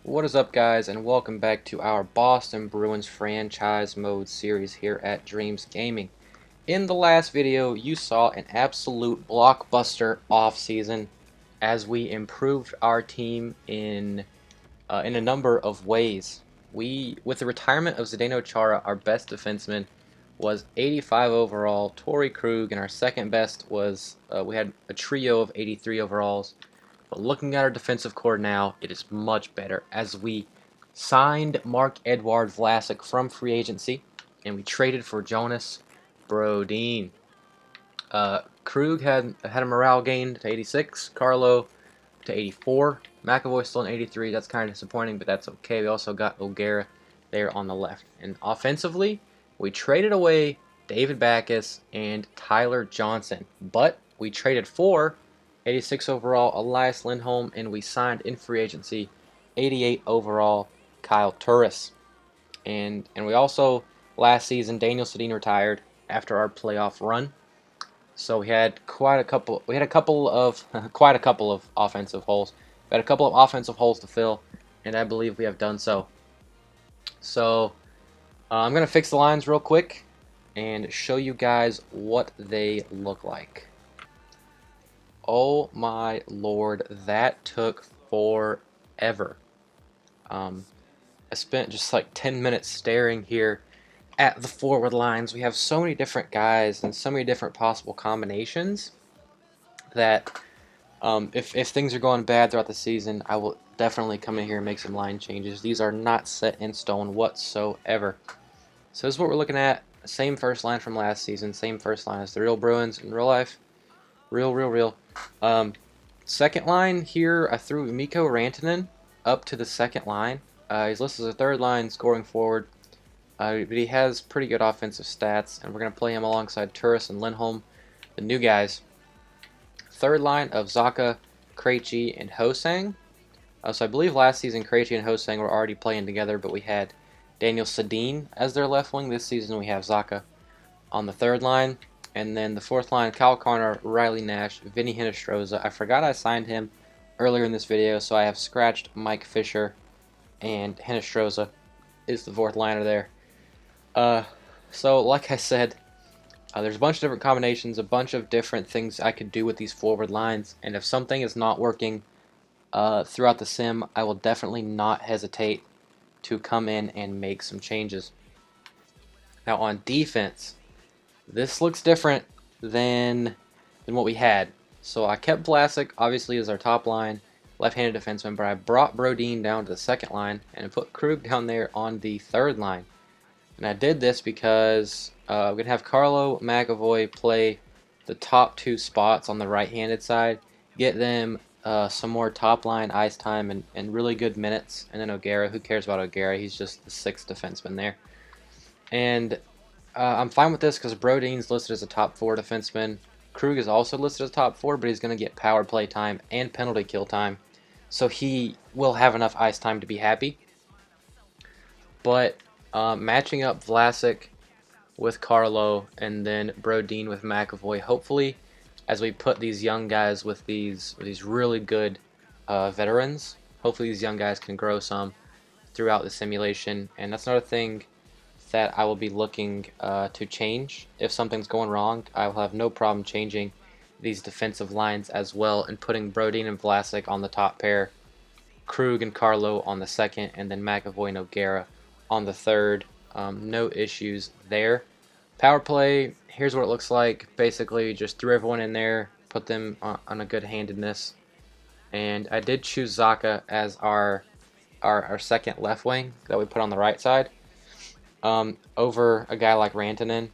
What is up, guys, and welcome back to our Boston Bruins franchise mode series here at Dreams Gaming. In the last video, you saw an absolute blockbuster offseason as we improved our team in a number of ways. With the retirement of Zdeno Chara, our best defenseman was 85 overall. Torrey Krug, and our second best was we had a trio of 83 overalls. But looking at our defensive core now, it is much better as we signed Marc-Edouard Vlasic from free agency, and we traded for Jonas Brodin. Krug had a morale gain to 86, Carlo to 84, McAvoy still in 83. That's kind of disappointing, but that's okay. We also got O'Gara there on the left. And offensively, we traded away David Backes and Tyler Johnson, but we traded for 86 overall Elias Lindholm, and we signed in free agency 88 overall Kyle Turris. And we also last season Daniel Sedin retired after our playoff run. So we had quite a couple. We had a couple of quite a couple of offensive holes. We had a couple of offensive holes to fill, and I believe we have done so. So I'm gonna fix the lines real quick and show you guys what they look like. Oh my lord, that took forever. I spent just like 10 minutes staring here at the forward lines. We have so many different guys and so many different possible combinations that if things are going bad throughout the season, I will definitely come in here and make some line changes. These are not set in stone whatsoever. So this is what we're looking at. Same first line from last season. Same first line as the real Bruins in real life. Real. Second line here, I threw Mikko Rantanen up to the second line. He's listed as a third line scoring forward. But he has pretty good offensive stats, and we're going to play him alongside Turris and Lindholm, the new guys. Third line of Zacha, Krejci, and Hosang. So I believe last season Krejci and Hosang were already playing together, but we had Daniel Sedin as their left wing. This season we have Zacha on the third line. And then the fourth line, Kyle Connor, Riley Nash, Vinny Hinostroza. I forgot I signed him earlier in this video, so I have scratched Mike Fisher, and Hinostroza is the fourth liner there. So like I said, there's a bunch of different combinations, a bunch of different things I could do with these forward lines, and if something is not working throughout the sim, I will definitely not hesitate to come in and make some changes. Now on defense, this looks different than what we had. So I kept Vlasic, obviously, as our top line, left-handed defenseman, but I brought Brodin down to the second line and put Krug down there on the third line. And I did this because we're going to have Carlo McAvoy play the top two spots on the right-handed side, get them some more top-line ice time and really good minutes. And then O'Gara, who cares about O'Gara? He's just the sixth defenseman there. And I'm fine with this because Brodin's listed as a top four defenseman. Krug is also listed as top four, but he's going to get power play time and penalty kill time. So he will have enough ice time to be happy. But matching up Vlasic with Carlo and then Brodin with McAvoy, hopefully, as we put these young guys with these really good veterans, hopefully these young guys can grow some throughout the simulation. And that's another thing that I will be looking to change. If something's going wrong, I will have no problem changing these defensive lines as well and putting Brodin and Vlasic on the top pair, Krug and Carlo on the second, and then McAvoy and O'Gara on the third. No issues there. Power play, here's what it looks like. Basically, just threw everyone in there, put them on a good handedness. And I did choose Zacha as our second left wing that we put on the right side over a guy like Rantanen.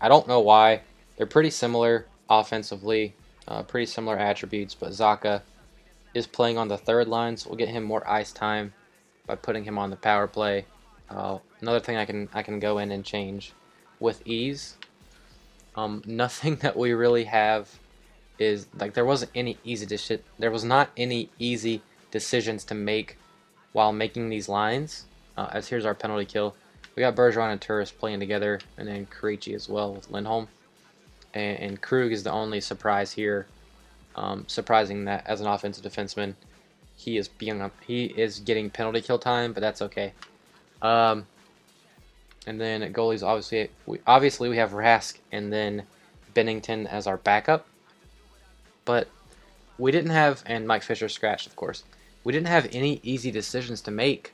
I don't know why. They're pretty similar offensively, pretty similar attributes, but Zacha is playing on the third line, so we'll get him more ice time by putting him on the power play. Another thing I can go in and change with ease. Nothing that we really have is like there was not any easy decisions to make while making these lines. As here's our penalty kill. We got Bergeron and Turris playing together, and then Krejci as well with Lindholm. And Krug is the only surprise here, surprising that as an offensive defenseman. he is getting penalty kill time, but that's okay. Um, and then at goalies, obviously we have Rask and then Bennington as our backup, but we didn't have, and Mike Fisher scratched, of course. We didn't have any easy decisions to make.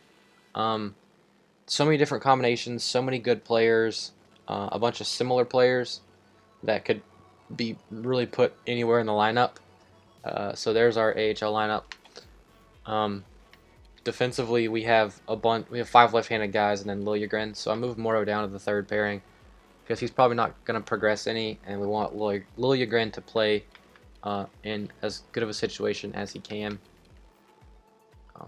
Um, so many different combinations, so many good players, a bunch of similar players that could be really put anywhere in the lineup. So there's our AHL lineup. Um, Defensively, we have a bunch. We have 5 left-handed guys, and then Liljegren. So I moved Morrow down to the third pairing because he's probably not going to progress any, and we want Liljegren to play in as good of a situation as he can.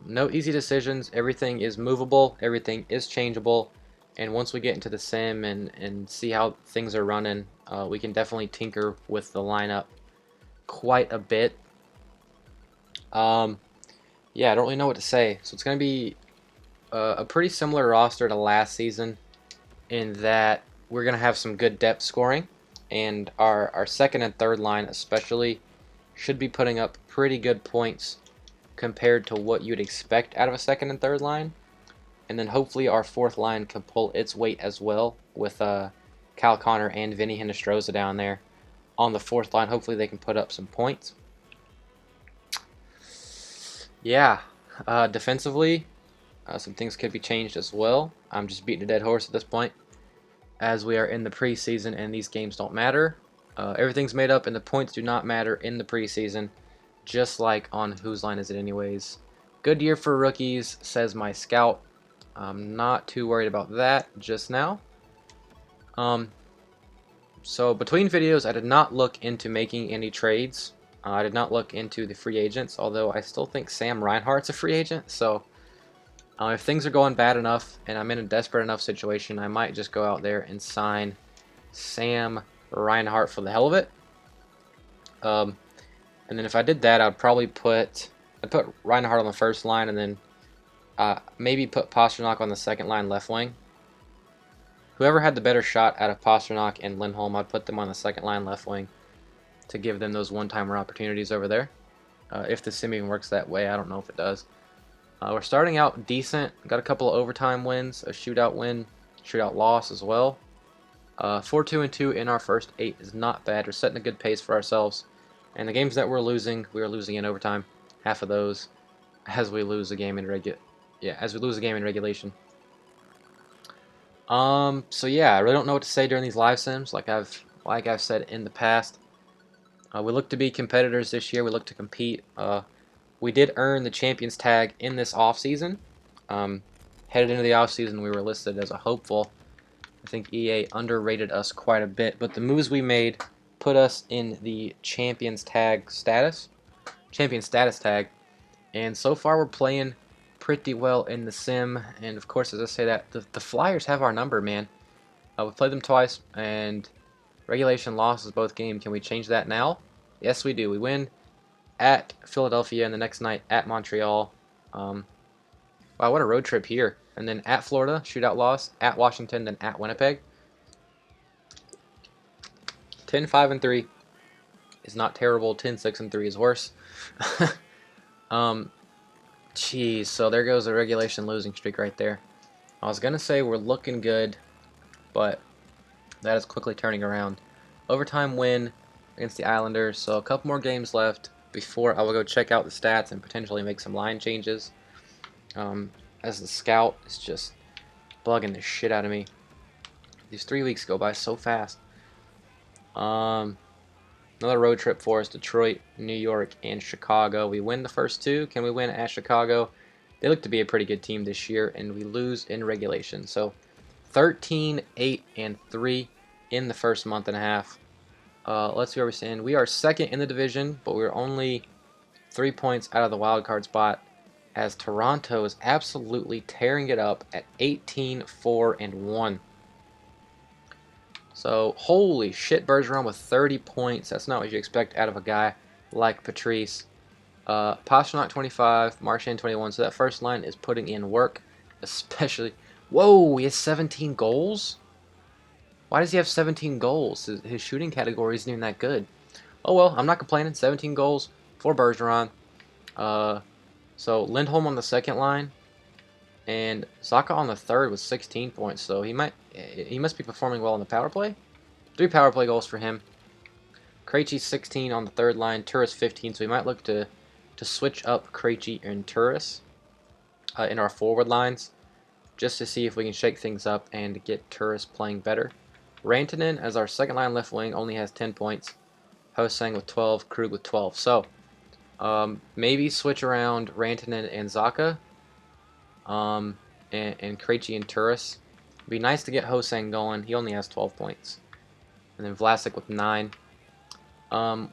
No easy decisions. Everything is movable. Everything is changeable. And once we get into the sim and see how things are running, we can definitely tinker with the lineup quite a bit. Yeah, I don't really know what to say. So it's going to be a pretty similar roster to last season in that we're going to have some good depth scoring. And our second and third line especially should be putting up pretty good points compared to what you'd expect out of a second and third line. And then hopefully our fourth line can pull its weight as well with Cal Connor and Vinny Hinostroza down there on the fourth line. Hopefully they can put up some points. Yeah, defensively, some things could be changed as well. I'm just beating a dead horse at this point, as we are in the preseason and these games don't matter. Everything's made up and the points do not matter in the preseason, just like on Whose Line Is It Anyways. Good year for rookies, says my scout. I'm not too worried about that just now. So between videos, I did not look into making any trades. I did not look into the free agents, although I still think Sam Reinhart's a free agent. So if things are going bad enough and I'm in a desperate enough situation, I might just go out there and sign Sam Reinhart for the hell of it. And then if I did that, I'd put Reinhart on the first line, and then maybe put Pastrnak on the second line left wing. Whoever had the better shot out of Pastrnak and Lindholm, I'd put them on the second line left wing to give them those one-timer opportunities over there. If the sim even works that way, I don't know if it does. We're starting out decent. Got a couple of overtime wins, a shootout win, shootout loss as well. 4-2-2 in our first 8 is not bad. We're setting a good pace for ourselves. And the games that we are losing in overtime. Half of those, as we lose a game in regulation. So yeah, I really don't know what to say during these live sims. Like I've said in the past, we look to be competitors this year. We look to compete. We did earn the Champions tag in this offseason. Headed into the offseason, we were listed as a hopeful. I think EA underrated us quite a bit, but the moves we made put us in the Champions status tag, and so far we're playing pretty well in the sim. And of course, as I say that, the Flyers have our number, man. We played them twice, and regulation losses both games. Can we change that now? Yes, we do. We win at Philadelphia, and the next night at Montreal. Wow, what a road trip here. And then at Florida, shootout loss, at Washington, then at Winnipeg. 10-5-3 is not terrible. 10-6-3 is worse. Jeez, so there goes the regulation losing streak right there. I was going to say we're looking good, but that is quickly turning around. Overtime win against the Islanders, so a couple more games left before I will go check out the stats and potentially make some line changes. As the scout is just bugging the shit out of me. These 3 weeks go by so fast. Another road trip for us: Detroit, New York, and Chicago. We win the first 2. Can we win at Chicago? They look to be a pretty good team this year, and we lose in regulation. So 13-8-3 in the first month and a half. Let's see where we stand. We are second in the division, but we're only 3 points out of the wild card spot, as Toronto is absolutely tearing it up at 18-4-1. So, holy shit, Bergeron with 30 points. That's not what you expect out of a guy like Patrice. Pastrnak 25, Marchand 21. So that first line is putting in work, especially. Whoa, he has 17 goals? Why does he have 17 goals? His shooting category isn't even that good. Oh well, I'm not complaining. 17 goals for Bergeron. So Lindholm on the second line, and Zacha on the third with 16 points. So he must be performing well on the power play. 3 power play goals for him. Krejci 16 on the third line, Turris 15. So we might look to switch up Krejci and Turris in our forward lines, just to see if we can shake things up and get Turris playing better. Rantanen, as our second line left wing, only has 10 points. Hosang with 12, Krug with 12. So maybe switch around Rantanen and Zacha, and Krejci and Turris. It'd be nice to get Hosang going. He only has 12 points. And then Vlasic with 9.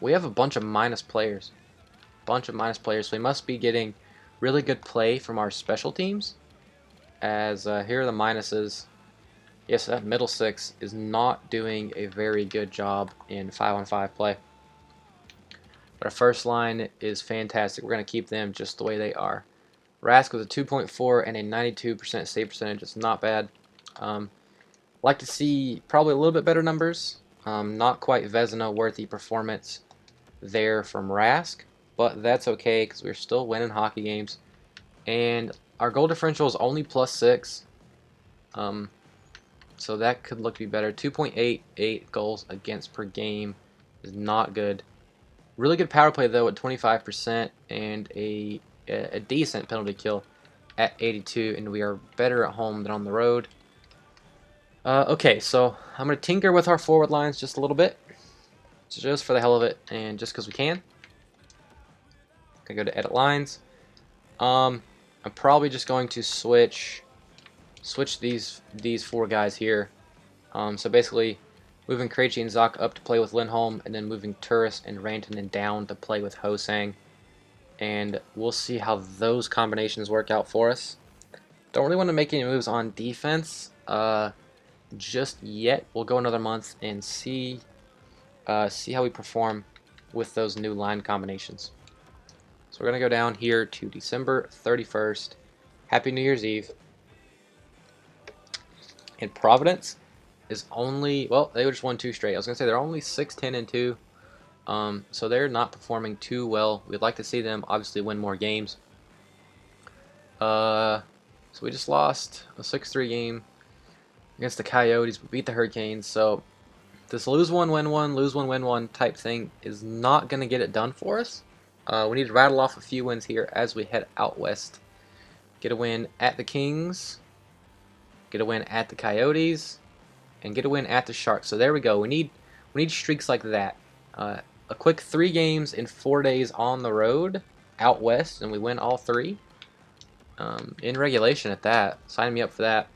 We have a bunch of minus players. So we must be getting really good play from our special teams. As here are the minuses. Yes, that middle six is not doing a very good job in 5-on-5 play. But our first line is fantastic. We're going to keep them just the way they are. Rask with a 2.4 and a 92% save percentage. It's not bad. Like to see probably a little bit better numbers. Not quite Vezina-worthy performance there from Rask, but that's okay because we're still winning hockey games. And our goal differential is only +6. So that could look to be better. 2.88 goals against per game is not good. Really good power play though at 25% and a decent penalty kill at 82, and we are better at home than on the road. Okay, so I'm going to tinker with our forward lines just a little bit, just for the hell of it, and just because we can. Gonna go to edit lines. I'm probably just going to switch these 4 guys here. So basically, moving Krejci and Zacha up to play with Lindholm, and then moving Turris and Rantanen down to play with Hosang. And we'll see how those combinations work out for us. Don't really want to make any moves on defense just yet. We'll go another month and see how we perform with those new line combinations. So we're going to go down here to December 31st. Happy New Year's Eve. And Providence is only, well, they just won 2 straight. I was going to say they're only 6-10-2. So they're not performing too well. We'd like to see them obviously win more games. So we just lost a 6-3 game against the Coyotes. We beat the Hurricanes. So this lose one, win one, lose one, win one type thing is not going to get it done for us. We need to rattle off a few wins here as we head out west. Get a win at the Kings. Get a win at the Coyotes. And get a win at the Sharks. So there we go. We need streaks like that. A quick 3 games in 4 days on the road out west, and we win all 3 in regulation at that. Sign me up for that.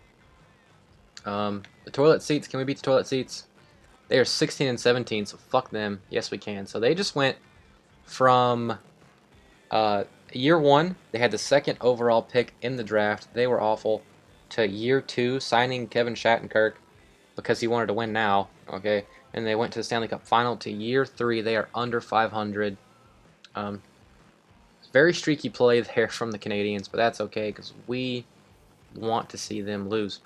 The toilet seats, can we beat the toilet seats? They are 16-17, so fuck them. Yes, we can. So they just went from year 1, they had the 2nd overall pick in the draft. They were awful. To year 2, signing Kevin Shattenkirk because he wanted to win now. Okay. And they went to the Stanley Cup Final. To year 3, they are under 500. Very streaky play there from the Canadians, but that's okay because we want to see them lose.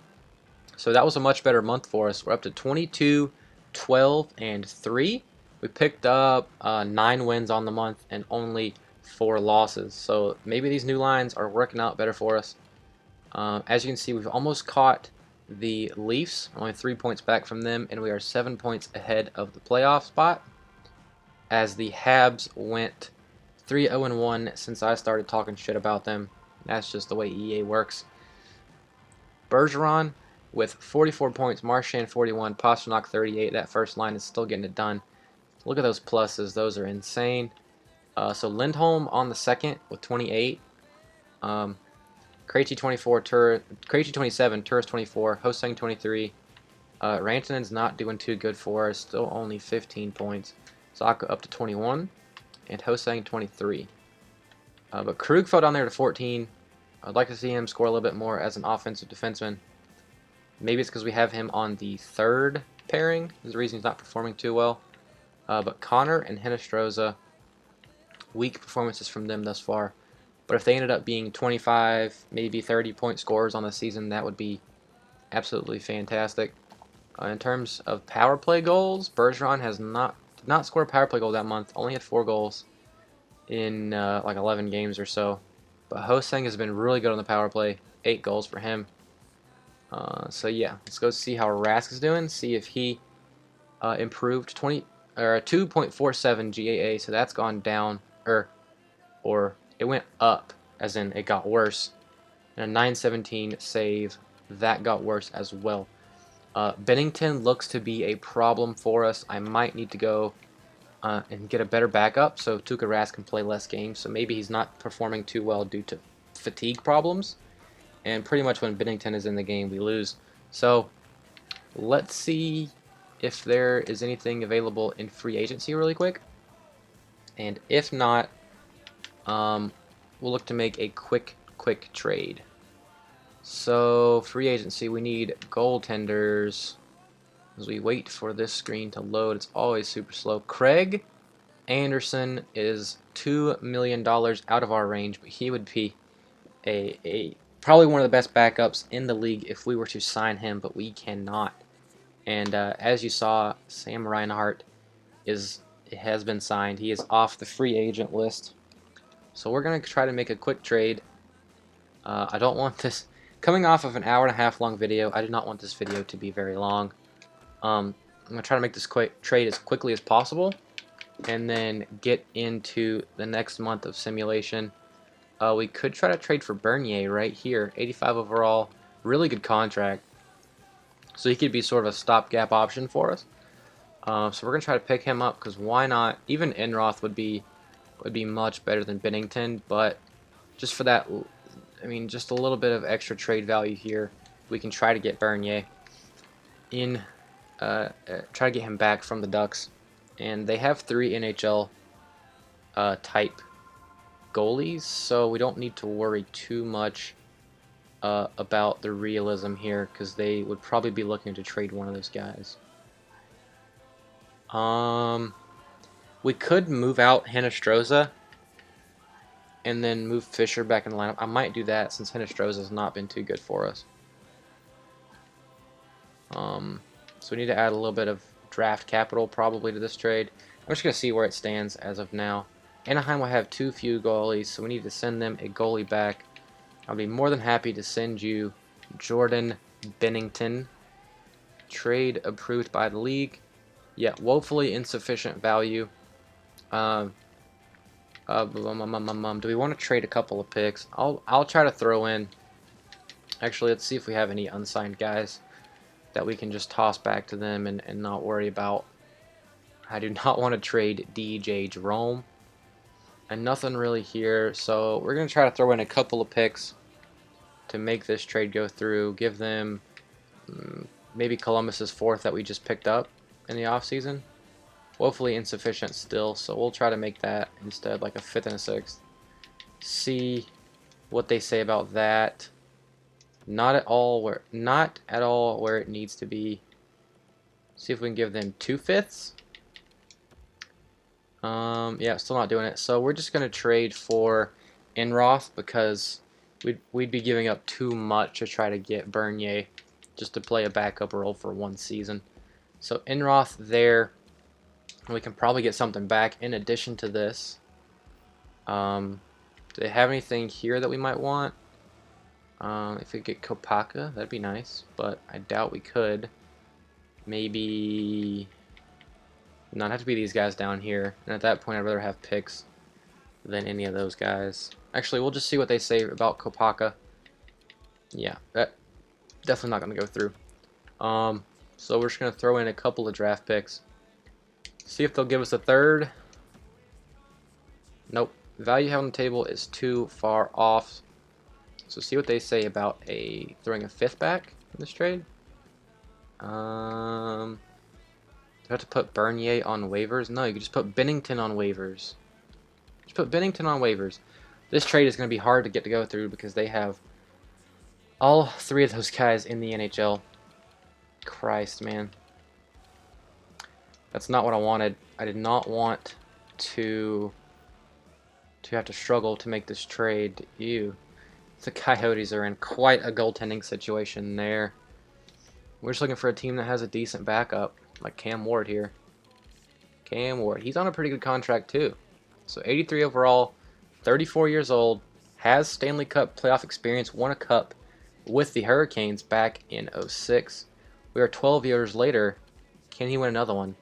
So that was a much better month for us. We're up to 22, 12, and 3. We picked up 9 wins on the month and only 4 losses. So maybe these new lines are working out better for us. As you can see, we've almost caught the Leafs, only 3 points back from them, and we are 7 points ahead of the playoff spot, as the Habs went 3-0-1 since I started talking shit about them. That's just the way EA works. Bergeron with 44 points, Marchand 41, Pastrnak 38. That first line is still getting it done. Look at those pluses. Those are insane. So Lindholm on the second with 28. Krejci 24, Krejci 27, Turris 24, Hosang 23. Rantanen's not doing too good for us, still only 15 points. Zacha up to 21, and Hosang 23. But Krug fell down there to 14. I'd like to see him score a little bit more as an offensive defenseman. Maybe it's because we have him on the 3rd pairing. Is the reason he's not performing too well. But Connor and Hinostroza, weak performances from them thus far. But if they ended up being 25, maybe 30-point scorers on the season, that would be absolutely fantastic. In terms of power play goals, Bergeron has not scored a power play goal that month. Only had 4 goals in like 11 games or so. But Hosang has been really good on the power play. 8 goals for him. So yeah, let's go see how Rask is doing. See if he improved 2.47 GAA. So that's gone down, or it went up, as in it got worse. And a 917 save, that got worse as well. Bennington looks to be a problem for us. I might need to go and get a better backup so Tuukka Rask can play less games. So maybe he's not performing too well due to fatigue problems. And pretty much when Bennington is in the game, we lose. So let's see if there is anything available in free agency really quick. And if not, we'll look to make a quick trade. So free agency, we need goaltenders. As we wait for this screen to load, it's always super slow. Craig Anderson is $2 million out of our range, but he would be probably one of the best backups in the league if we were to sign him, but we cannot. And as you saw, Sam Reinhart has been signed. He is off the free agent list. So we're going to try to make a quick trade. I don't want this... Coming off of an hour-and-a-half long video, I do not want this video to be very long. I'm going to try to make this quick trade as quickly as possible, and then get into the next month of simulation. We could try to trade for Bernier right here, 85 overall, really good contract. So he could be sort of a stopgap option for us. So we're going to try to pick him up, because why not? Even Enroth would be much better than Bennington, but just for that, I mean, just a little bit of extra trade value here, we can try to get Bernier in, try to get him back from the Ducks. And they have 3 NHL type goalies, so we don't need to worry too much about the realism here, because they would probably be looking to trade one of those guys. We could move out Hinostroza and then move Fisher back in the lineup. I might do that since Hinostroza has not been too good for us. So we need to add a little bit of draft capital probably to this trade. I'm just going to see where it stands as of now. Anaheim will have 2 few goalies, so we need to send them a goalie back. I'll be more than happy to send you Jordan Bennington. Trade approved by the league. Yeah, woefully insufficient value. Do we want to trade a couple of picks? I'll try to throw in. Actually, let's see if we have any unsigned guys that we can just toss back to them and not worry about. I do not want to trade DJ Jerome. And nothing really here, so we're going to try to throw in a couple of picks to make this trade go through. Give them maybe Columbus's 4th that we just picked up in the offseason. Woefully insufficient still, so we'll try to make that instead, like a 5th and a 6th. See what they say about that. Not at all where it needs to be. See if we can give them 2 5ths. Yeah, still not doing it. So we're just gonna trade for Enroth, because we'd be giving up too much to try to get Bernier just to play a backup role for 1 season. So Enroth there. We can probably get something back in addition to this. Do they have anything here that we might want? If we get Kopaka, that'd be nice, but I doubt we could. Maybe not have to be these guys down here. And at that point, I'd rather have picks than any of those guys. Actually, we'll just see what they say about Kopaka. Yeah, that definitely not going to go through. So we're just going to throw in a couple of draft picks. See if they'll give us a 3rd. Nope. The value you have on the table is too far off. So see what they say about throwing a 5th back in this trade. Do I have to put Bernier on waivers? No, you can just put Bennington on waivers. Just put Bennington on waivers. This trade is going to be hard to go through because they have all 3 of those guys in the NHL. Christ, man. That's not what I wanted. I did not want to have to struggle to make this trade. Ew. The Coyotes are in quite a goaltending situation there. We're just looking for a team that has a decent backup, like Cam Ward here. Cam Ward. He's on a pretty good contract too. So 83 overall, 34 years old. has Stanley Cup playoff experience, won a cup with the Hurricanes back in '06. We are 12 years later. Can he win another one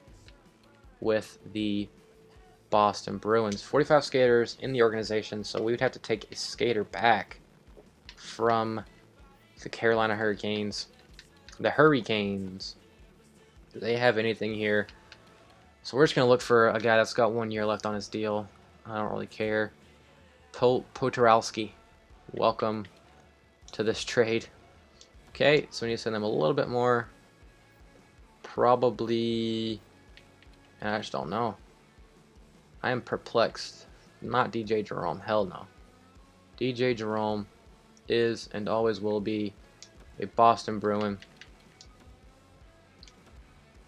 with the Boston Bruins? 45 skaters in the organization, so we would have to take a skater back from the Carolina Hurricanes. The Hurricanes. Do they have anything here? So we're just going to look for a guy that's got 1 year left on his deal. I don't really care. Poturalski, welcome to this trade. Okay, so we need to send them a little bit more. Probably, I just don't know. I am perplexed. Not DJ Jerome, hell no. DJ Jerome is and always will be a Boston Bruin.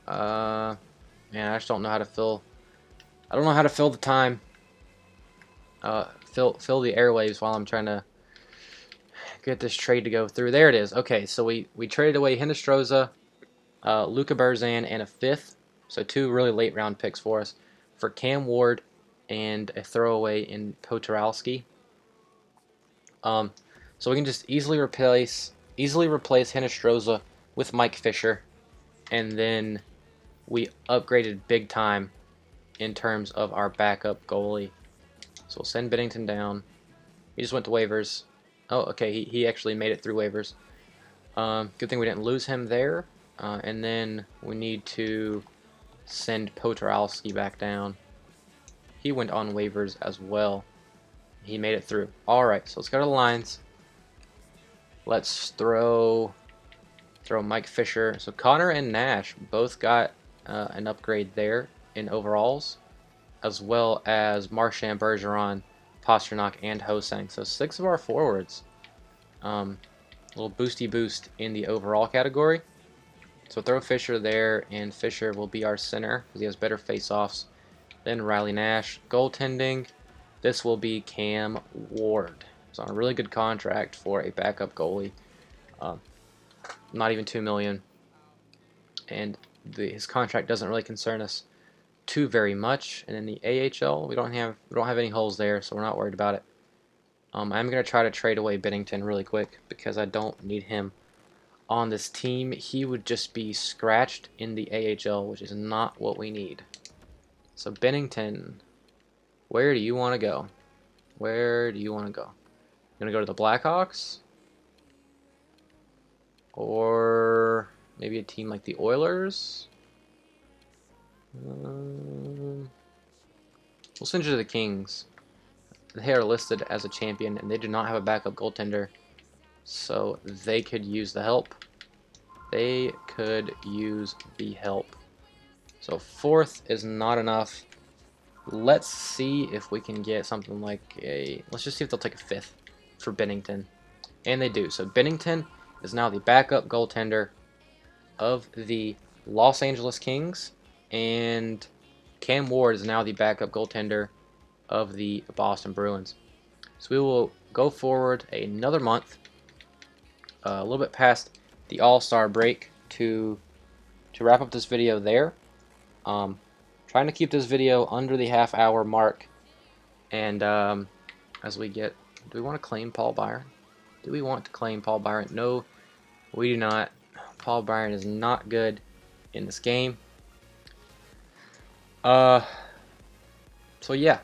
Man, I just don't know how to fill. I don't know how to fill the time. Fill the airwaves while I'm trying to get this trade to go through. There it is. Okay, so we traded away Hinostroza, Luka Burzan, and a 5th. So 2 really late round picks for us for Cam Ward and a throwaway in Poturalski. So we can just easily replace Hinostroza with Mike Fisher, and then we upgraded big time in terms of our backup goalie. So we'll send Bennington down. He just went to waivers. Oh, okay, he actually made it through waivers. Good thing we didn't lose him there. And then we need to send Poturalski back down. He went on waivers as well. He made it through. Alright, so let's go to the lines. Let's throw Mike Fisher. So Connor and Nash both got an upgrade there in overalls, as well as Marchand, Bergeron, Pastrnak, and Hosang. So 6 of our forwards. A little boosty boost in the overall category. So throw Fisher there, and Fisher will be our center because he has better face-offs than Riley Nash. Goaltending, this will be Cam Ward. He's on a really good contract for a backup goalie. Not even $2 million, and his contract doesn't really concern us too very much. And in the AHL, we don't have any holes there, so we're not worried about it. I'm gonna try to trade away Bennington really quick because I don't need him on this team. He would just be scratched in the AHL, which is not what we need. So Bennington, where do you want to go? Where do you want to go? You gonna go to the Blackhawks? Or maybe a team like the Oilers? We'll send you to the Kings. They are listed as a champion, and they do not have a backup goaltender, so they could use the help. They could use the help. So 4th is not enough. Let's see if we can get something like a... Let's just see if they'll take a 5th for Bennington. And they do. So Bennington is now the backup goaltender of the Los Angeles Kings, and Cam Ward is now the backup goaltender of the Boston Bruins. So we will go forward another month, a little bit past the All-Star break, to wrap up this video there. Trying to keep this video under the half-hour mark, and as we get... Do we want to claim Paul Byron? Do we want to claim Paul Byron? No, we do not. Paul Byron is not good in this game. So yeah.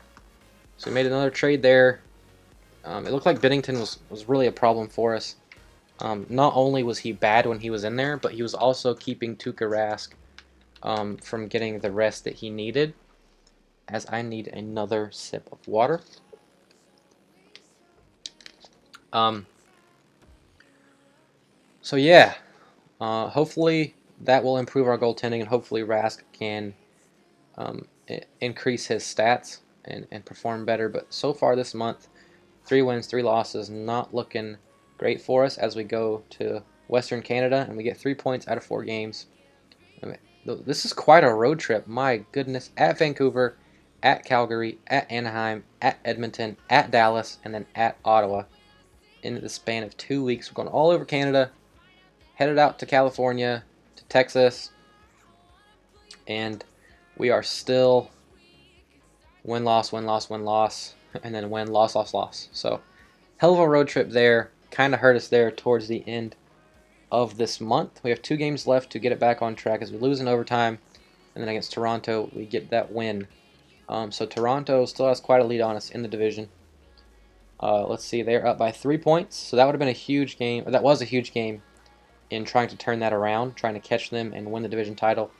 So we made another trade there. It looked like Bennington was really a problem for us. Not only was he bad when he was in there, but he was also keeping Tuukka Rask from getting the rest that he needed. As I need another sip of water. So yeah, hopefully that will improve our goaltending, and hopefully Rask can increase his stats and perform better. But so far this month, 3 wins, 3 losses, not looking great for us as we go to Western Canada, and we get 3 points out of 4 games. I mean, this is quite a road trip, my goodness. At Vancouver, at Calgary, at Anaheim, at Edmonton, at Dallas, and then at Ottawa in the span of 2 weeks. We're going all over Canada, headed out to California, to Texas, and we are still win-loss, win-loss, win-loss, and then win, loss, loss, loss. So Hell of a road trip there. Kind of hurt us there towards the end of this month. We have 2 games left to get it back on track as we lose in overtime, and then against Toronto we get that win. So Toronto still has quite a lead on us in the division. Let's see, they're up by 3 points, so that would have been a huge game. Or that was a huge game in trying to turn that around, trying to catch them and win the division title.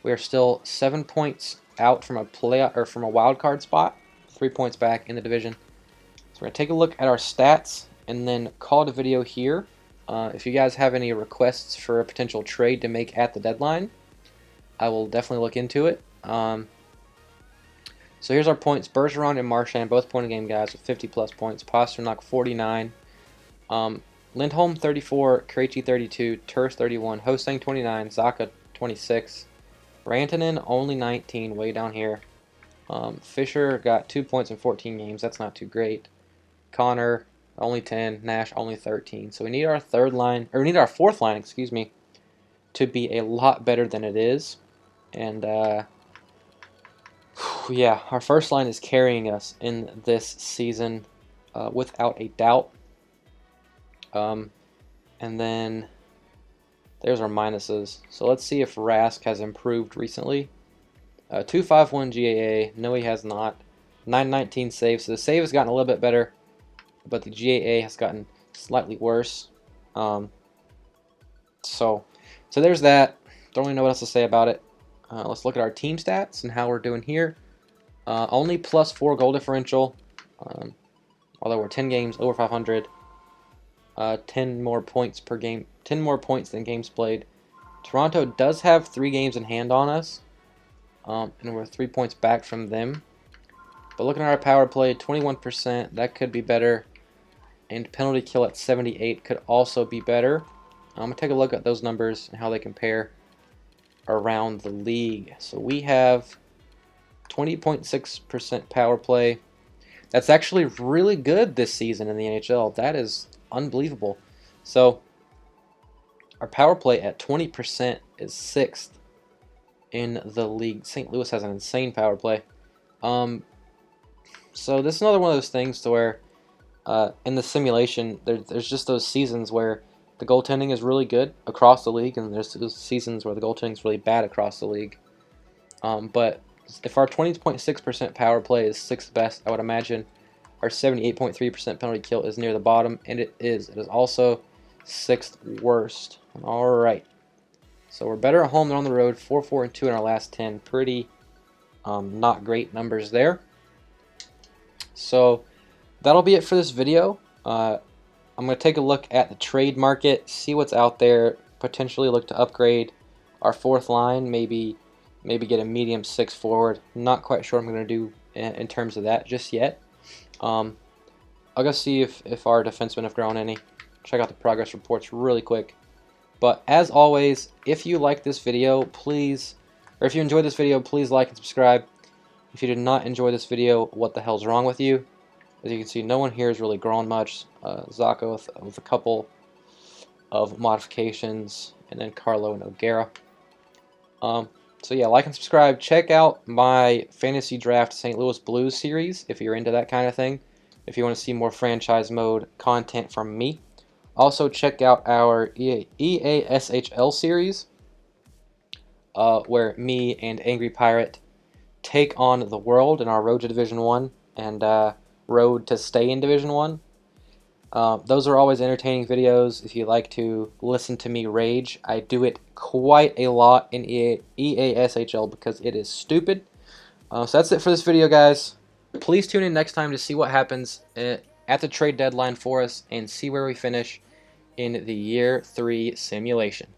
We are still 7 points out from a playoff or from a wild card spot, 3 points back in the division. So we're gonna take a look at our stats and then call it a video here. If you guys have any requests for a potential trade to make at the deadline, I will definitely look into it. So here's our points. Bergeron and Marchand, both point-a-game guys with 50-plus points. Pasternak, 49. Lindholm, 34. Krejci, 32. Turris, 31. Hosang, 29. Zacha, 26. Rantanen, only 19, way down here. Fisher got 2 points in 14 games. That's not too great. Connor, only 10. Nash, only 13. So we need our third line, or we need our fourth line, excuse me, to be a lot better than it is. And, yeah, our first line is carrying us in this season without a doubt. And then there's our minuses. So let's see if Rask has improved recently. 251 GAA. No, he has not. 919 save. So the save has gotten a little bit better, but the GAA has gotten slightly worse. So there's that. Don't really know what else to say about it. Let's look at our team stats and how we're doing here. Only +4 goal differential, although we're 10 games over 500. 10 more points per game, 10 more points than games played. Toronto does have 3 games in hand on us, and we're 3 points back from them. But looking at our power play, 21%, that could be better. And penalty kill at 78 could also be better. I'm going to take a look at those numbers and how they compare around the league. So we have 20.6% power play. That's actually really good this season in the NHL. That is unbelievable. So our power play at 20% is 6th in the league. St. Louis has an insane power play. So this is another one of those things to where in the simulation there's just those seasons where the goaltending is really good across the league, and there's those seasons where the goaltending is really bad across the league. But if our 20.6% power play is 6th best, I would imagine our 78.3% penalty kill is near the bottom, and it is. It is also 6th worst. All right. So we're better at home than on the road. 4-4-2 in our last 10. Pretty not great numbers there. So that'll be it for this video. I'm going to take a look at the trade market, see what's out there, potentially look to upgrade our fourth line, maybe get a medium 6 forward. Not quite sure what I'm going to do in terms of that just yet. I'll go see if our defensemen have grown any. Check out the progress reports really quick. But as always, if you like this video, please, or if you enjoyed this video, please like and subscribe. If you did not enjoy this video, what the hell's wrong with you? As you can see, no one here has really grown much. Zacha with a couple of modifications, and then Carlo and O'Gara. So yeah, like and subscribe. Check out my Fantasy Draft St. Louis Blues series if you're into that kind of thing. If you want to see more franchise mode content from me. Also check out our EASHL series, where me and Angry Pirate take on the world in our Road to Division 1 and Road to stay in Division 1. Those are always entertaining videos if you like to listen to me rage. I do it quite a lot in EASHL because it is stupid. So that's it for this video, guys. Please tune in next time to see what happens at the trade deadline for us and see where we finish in the Year 3 simulation.